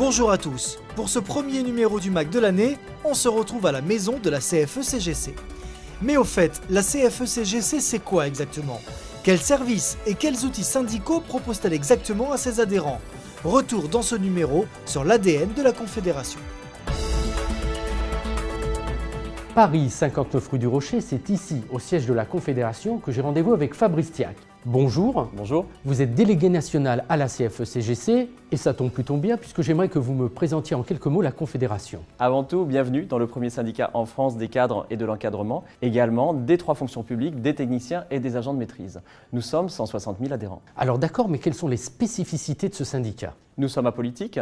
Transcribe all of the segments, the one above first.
Bonjour à tous. Pour ce premier numéro du MAC de l'année, on se retrouve à la maison de la CFE-CGC. Mais au fait, la CFE-CGC, c'est quoi exactement? Quels services et quels outils syndicaux propose-t-elle exactement à ses adhérents? Retour dans ce numéro sur l'ADN de la Confédération. Paris, 59 rue du Rocher, c'est ici, au siège de la Confédération, que j'ai rendez-vous avec Fabrice Thiac. Bonjour. Bonjour. Vous êtes délégué national à la CFE-CGC et ça tombe plutôt bien puisque j'aimerais que vous me présentiez en quelques mots la Confédération. Avant tout, bienvenue dans le premier syndicat en France des cadres et de l'encadrement, également des 3 fonctions publiques, des techniciens et des agents de maîtrise. Nous sommes 160 000 adhérents. Alors d'accord, mais quelles sont les spécificités de ce syndicat? Nous sommes apolitiques.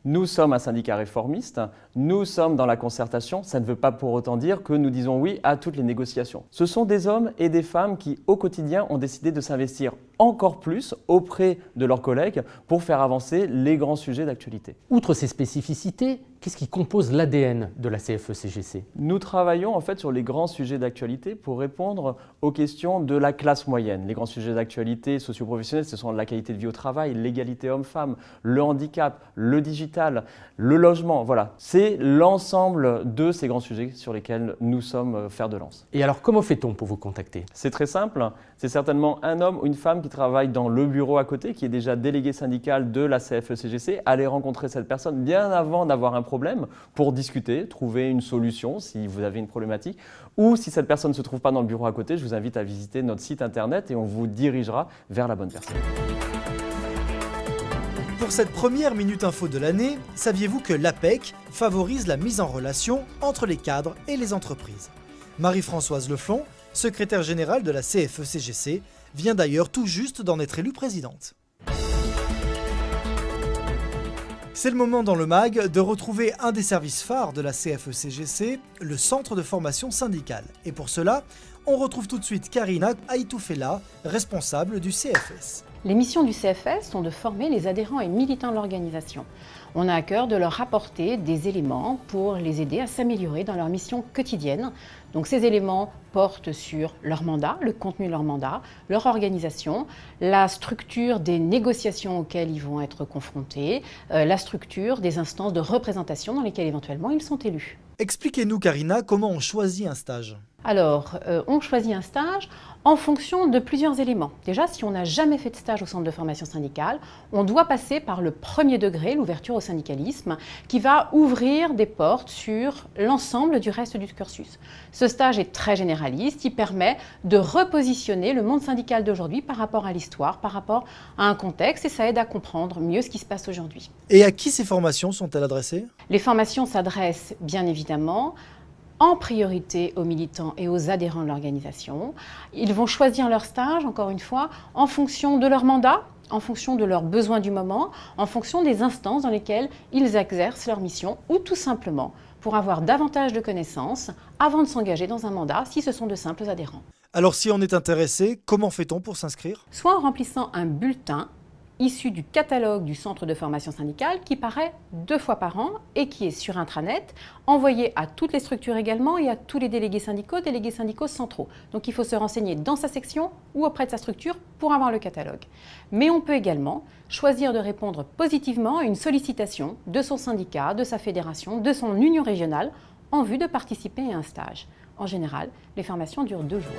Nous sommes un syndicat réformiste, nous sommes dans la concertation, ça ne veut pas pour autant dire que nous disons oui à toutes les négociations. Ce sont des hommes et des femmes qui, au quotidien, ont décidé de s'investir encore plus auprès de leurs collègues pour faire avancer les grands sujets d'actualité. Outre ces spécificités, qu'est-ce qui compose l'ADN de la CFE-CGC? Nous travaillons en fait sur les grands sujets d'actualité pour répondre aux questions de la classe moyenne. Les grands sujets d'actualité socio-professionnelle, ce sont la qualité de vie au travail, l'égalité homme-femme, le handicap, le digital, le logement. Voilà, c'est l'ensemble de ces grands sujets sur lesquels nous sommes fer de lance. Et alors comment fait-on pour vous contacter? C'est très simple, c'est certainement un homme ou une femme qui travaille dans le bureau à côté, qui est déjà délégué syndical de la CFE-CGC. Allez rencontrer cette personne bien avant d'avoir un problème pour discuter, trouver une solution si vous avez une problématique. Ou si cette personne ne se trouve pas dans le bureau à côté, je vous invite à visiter notre site internet et on vous dirigera vers la bonne personne. Pour cette première Minute Info de l'année, saviez-vous que l'APEC favorise la mise en relation entre les cadres et les entreprises? Marie-Françoise Leflon, secrétaire générale de la CFE-CGC, vient d'ailleurs tout juste d'en être élue présidente. C'est le moment dans le MAG de retrouver un des services phares de la CFE-CGC, le centre de formation syndicale. Et pour cela, on retrouve tout de suite Karina Aitoufela, responsable du CFS. Les missions du CFS sont de former les adhérents et militants de l'organisation. On a à cœur de leur apporter des éléments pour les aider à s'améliorer dans leur mission quotidienne. Donc ces éléments portent sur leur mandat, le contenu de leur mandat, leur organisation, la structure des négociations auxquelles ils vont être confrontés, la structure des instances de représentation dans lesquelles éventuellement ils sont élus. Expliquez-nous Karina, comment on choisit un stage? Alors, on choisit un stage en fonction de plusieurs éléments. Déjà, si on n'a jamais fait de stage au centre de formation syndicale, on doit passer par le premier degré, l'ouverture au syndicalisme, qui va ouvrir des portes sur l'ensemble du reste du cursus. Ce stage est très généraliste, il permet de repositionner le monde syndical d'aujourd'hui par rapport à l'histoire, par rapport à un contexte, et ça aide à comprendre mieux ce qui se passe aujourd'hui. Et à qui ces formations sont-elles adressées? Les formations s'adressent bien évidemment en priorité aux militants et aux adhérents de l'organisation. Ils vont choisir leur stage, encore une fois, en fonction de leur mandat, en fonction de leurs besoins du moment, en fonction des instances dans lesquelles ils exercent leur mission, ou tout simplement pour avoir davantage de connaissances avant de s'engager dans un mandat si ce sont de simples adhérents. Alors si on est intéressé, comment fait-on pour s'inscrire? Soit en remplissant un bulletin issu du catalogue du centre de formation syndicale qui paraît 2 fois par an et qui est sur intranet, envoyé à toutes les structures également et à tous les délégués syndicaux centraux. Donc il faut se renseigner dans sa section ou auprès de sa structure pour avoir le catalogue. Mais on peut également choisir de répondre positivement à une sollicitation de son syndicat, de sa fédération, de son union régionale en vue de participer à un stage. En général, les formations durent 2 jours.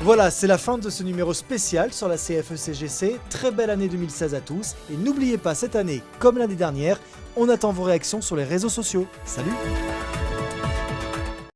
Voilà, c'est la fin de ce numéro spécial sur la CFE-CGC. Très belle année 2016 à tous. Et n'oubliez pas, cette année, comme l'année dernière, on attend vos réactions sur les réseaux sociaux. Salut!